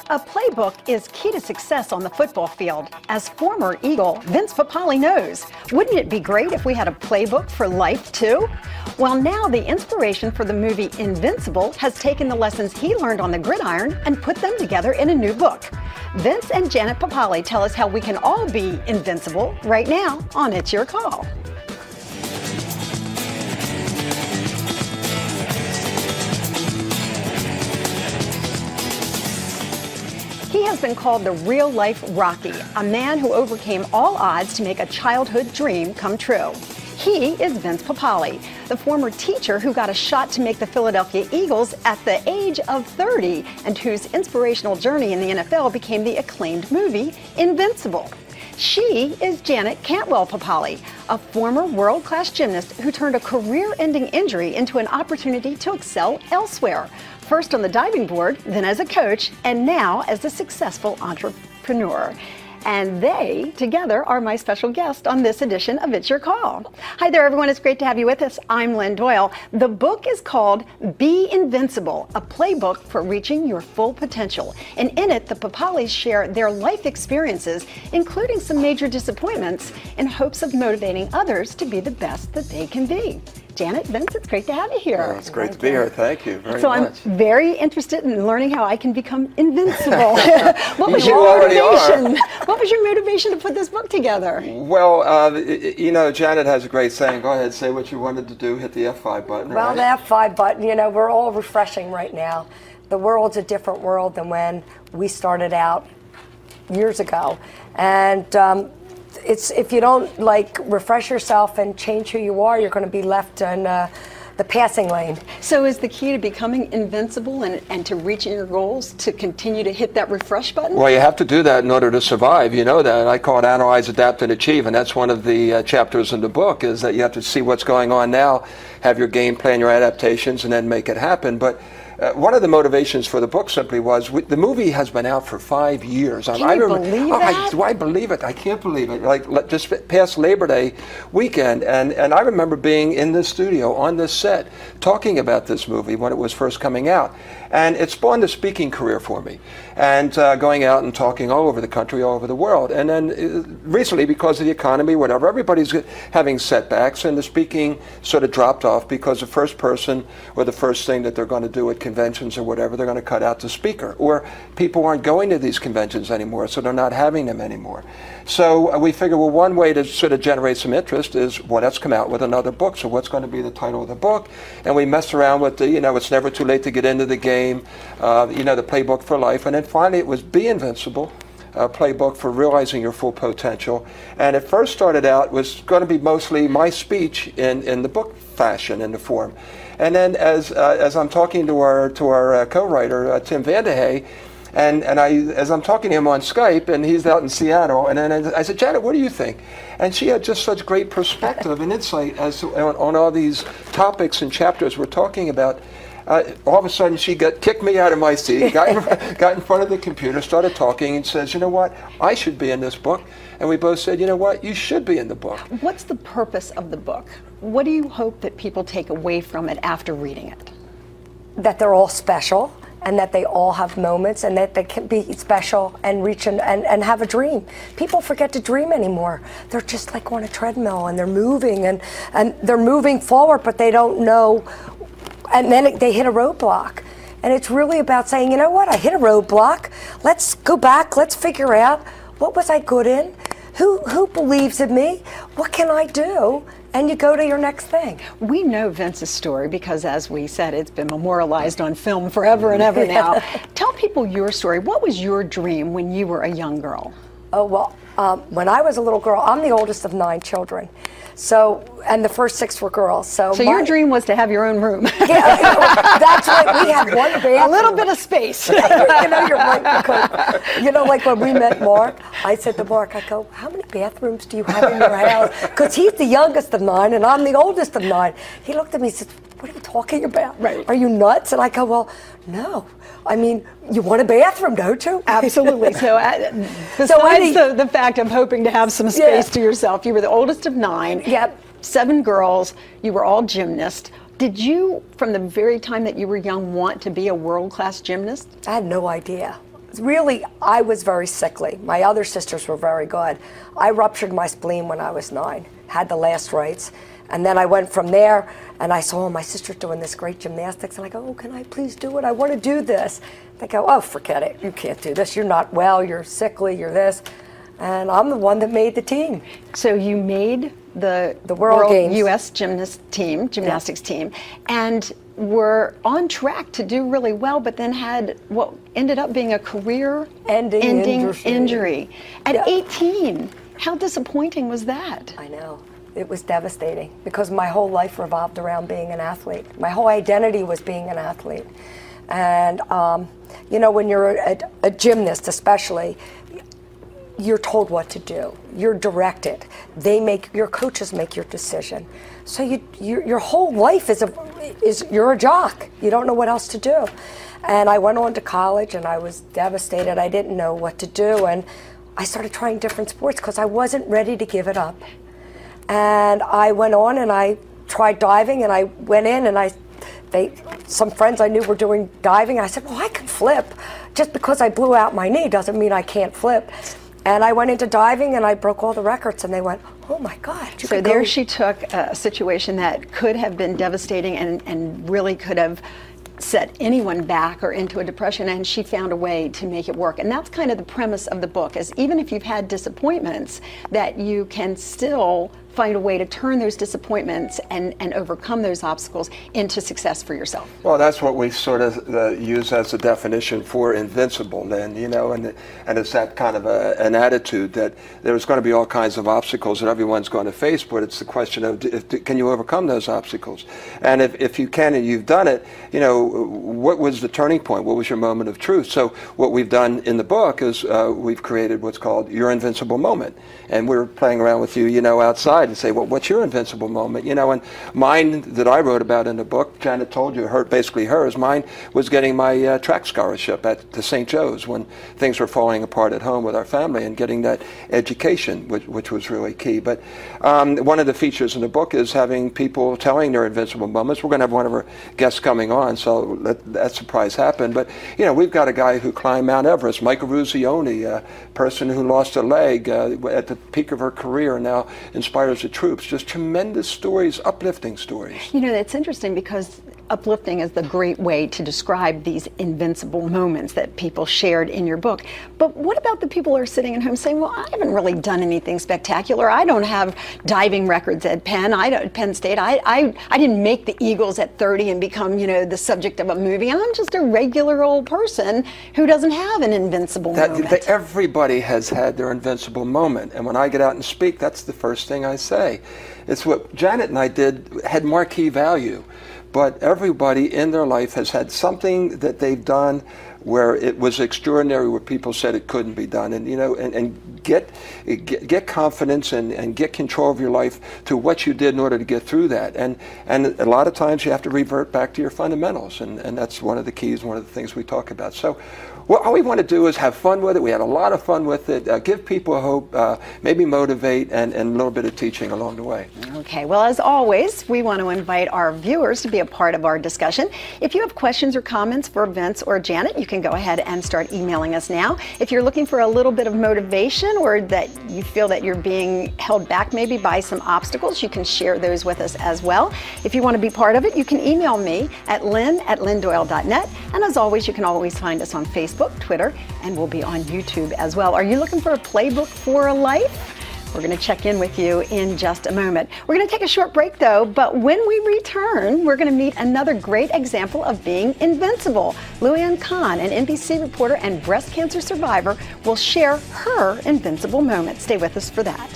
A playbook is key to success on the football field. As former Eagle, Vince Papale knows. Wouldn't it be great if we had a playbook for life, too? Well, now the inspiration for the movie Invincible has taken the lessons he learned on the gridiron and put them together in a new book. Vince and Janet Papale tell us how we can all be invincible right now on It's Your Call. He has been called the real-life Rocky, a man who overcame all odds to make a childhood dream come true. He is Vince Papale, the former teacher who got a shot to make the Philadelphia Eagles at the age of 30 and whose inspirational journey in the NFL became the acclaimed movie Invincible. She is Janet Cantwell Papale, a former world-class gymnast who turned a career-ending injury into an opportunity to excel elsewhere. First on the diving board, then as a coach, and now as a successful entrepreneur. And they, together, are my special guest on this edition of It's Your Call. Hi there, everyone. It's great to have you with us. I'm Lynn Doyle. The book is called Be Invincible, a playbook for reaching your full potential. And in it, the Papales share their life experiences, including some major disappointments, in hopes of motivating others to be the best that they can be. Janet, Vince, it's great to have you here. Oh, it's great to be here. Thank you very much. So I'm very interested in learning how I can become invincible. What was You your already motivation? What was your motivation to put this book together? Well, you know, Janet has a great saying. Go ahead, say what you wanted to do. Hit the F5 button. Well, right? the F5 button, you know, we're all refreshing right now. The world's a different world than when we started out years ago. And it's if you don't refresh yourself and change who you are, you're going to be left in the passing lane. So is the key to becoming invincible and to reaching your goals to continue to hit that refresh button? Well, you have to do that in order to survive. You know that. I call it analyze, adapt, and achieve, and that's one of the chapters in the book, is that you have to see what's going on now, have your game plan, your adaptations, and then make it happen. But one of the motivations for the book simply was the movie has been out for 5 years. Can you believe that? Do I believe it? I can't believe it. Like just past Labor Day weekend, and I remember being in the studio on this set talking about this movie when it was first coming out, and it spawned a speaking career for me, and going out and talking all over the country, all over the world. And then recently, because of the economy, whatever, everybody's having setbacks, and the speaking sort of dropped off because the first person or the first thing that they're going to do at conventions or whatever, they're going to cut out the speaker, or people aren't going to these conventions anymore, so they're not having them anymore. So we figure, well, one way to sort of generate some interest is, well, let's come out with another book. So what's going to be the title of the book? And we messed around with the, you know, it's never too late to get into the game, you know, the playbook for life. And then finally it was Be Invincible, a playbook for realizing your full potential. And it first started out, was going to be mostly my speech in the book fashion, in the form. And then as I'm talking to our co-writer, Tim Vandehey, and as I'm talking to him on Skype, and he's out in Seattle, and then I said, Janet, what do you think? And she had just such great perspective and insight as to, on all these topics and chapters we're talking about. All of a sudden, she kicked me out of my seat, got in front of the computer, started talking, and says, you know what, I should be in this book. And we both said, you know what, you should be in the book. What's the purpose of the book? What do you hope that people take away from it after reading it? That they're all special, and that they all have moments, and that they can be special and reach and have a dream. People forget to dream anymore. They're just like on a treadmill, and they're moving, and they're moving forward, but they don't know, and then they hit a roadblock. And it's really about saying, you know what, I hit a roadblock. Let's go back, let's figure out, what was I good in? Who believes in me? What can I do? And you go to your next thing. We know Vince's story because, as we said, it's been memorialized on film forever and ever now. Tell people your story. What was your dream when you were a young girl? Oh, well, when I was a little girl, I'm the oldest of 9 children. So, and the first 6 were girls. So your dream was to have your own room. Yeah, that's right. We had one bathroom. A little bit of space. You know, you're right. Because, you know, like when we met Mark, I said to Mark, I go, how many bathrooms do you have in your house? Because he's the youngest of 9 and I'm the oldest of 9. He looked at me and said, what are you talking about? Right. Are you nuts? And I go, well, no. I mean, you want a bathroom, don't you? Absolutely. So besides the fact of hoping to have some space to yourself, you were the oldest of 9. Yep. 7 girls. You were all gymnasts. Did you, from the very time that you were young, want to be a world-class gymnast? I had no idea. Really, I was very sickly. My other sisters were very good. I ruptured my spleen when I was 9, had the last rites. And then I went from there, and I saw my sister doing this great gymnastics, and I go, oh, can I please do it? I want to do this. They go, oh, forget it. You can't do this. You're not well. You're sickly. You're this. And I'm the one that made the team. So you made the World Games. U.S. gymnastics team, and were on track to do really well, but then had what ended up being a career-ending injury. At 18, how disappointing was that? I know. It was devastating because my whole life revolved around being an athlete. My whole identity was being an athlete. And, you know, when you're a gymnast especially, you're told what to do. You're directed. Your coaches make your decision. So your whole life is you're a jock. You don't know what else to do. And I went on to college and I was devastated. I didn't know what to do. And I started trying different sports because I wasn't ready to give it up. And I went on and I tried diving, and I went in and some friends I knew were doing diving. I said, well, I can flip. Just because I blew out my knee doesn't mean I can't flip. And I went into diving and I broke all the records, and they went, oh my God. So there she took a situation that could have been devastating and really could have set anyone back or into a depression, and she found a way to make it work. And that's kind of the premise of the book, is even if you've had disappointments, that you can still find a way to turn those disappointments and overcome those obstacles into success for yourself. Well, that's what we sort of use as a definition for invincible, then, you know, and it's that kind of an attitude that there's going to be all kinds of obstacles that everyone's going to face, but it's the question of can you overcome those obstacles? And if you can and you've done it, you know, what was the turning point? What was your moment of truth? So what we've done in the book is we've created what's called your invincible moment. And we're playing around with you, you know, outside and say, well, what's your invincible moment? You know, and mine that I wrote about in the book, Janet told you, basically hers, mine was getting my track scholarship at the St. Joe's when things were falling apart at home with our family, and getting that education, which was really key. But one of the features in the book is having people telling their invincible moments. We're going to have one of our guests coming on, so let that surprise happen. But, you know, we've got a guy who climbed Mount Everest, Michael Ruzioni, a person who lost a leg at the peak of her career and now inspires the troops. Just tremendous stories, uplifting stories. You know, it's interesting because uplifting is the great way to describe these invincible moments that people shared in your book. But what about the people who are sitting at home saying, well, I haven't really done anything spectacular. I don't have diving records at Penn State. I didn't make the Eagles at 30 and become, you know, the subject of a movie. I'm just a regular old person who doesn't have an invincible moment. Everybody has had their invincible moment. And when I get out and speak, that's the first thing I say. It's what Janet and I had marquee value. But everybody in their life has had something that they've done where it was extraordinary, where people said it couldn't be done. And, you know, and get confidence and get control of your life to what you did in order to get through that. And a lot of times you have to revert back to your fundamentals. And that's one of the keys, one of the things we talk about. So all we want to do is have fun with it. We had a lot of fun with it. Give people hope, maybe motivate, and a little bit of teaching along the way. Okay, well, as always, we want to invite our viewers to be a part of our discussion. If you have questions or comments for Vince or Janet, you can go ahead and start emailing us now. If you're looking for a little bit of motivation, or that you feel that you're being held back maybe by some obstacles, you can share those with us as well. If you want to be part of it, you can email me at lynn@lynndoyle.net. And as always, you can always find us on Facebook, Twitter, and we'll be on YouTube as well. Are you looking for a playbook for a life? We're going to check in with you in just a moment. We're going to take a short break though, but when we return, we're going to meet another great example of being invincible. Luann Khan, an NBC reporter and breast cancer survivor, will share her invincible moment. Stay with us for that.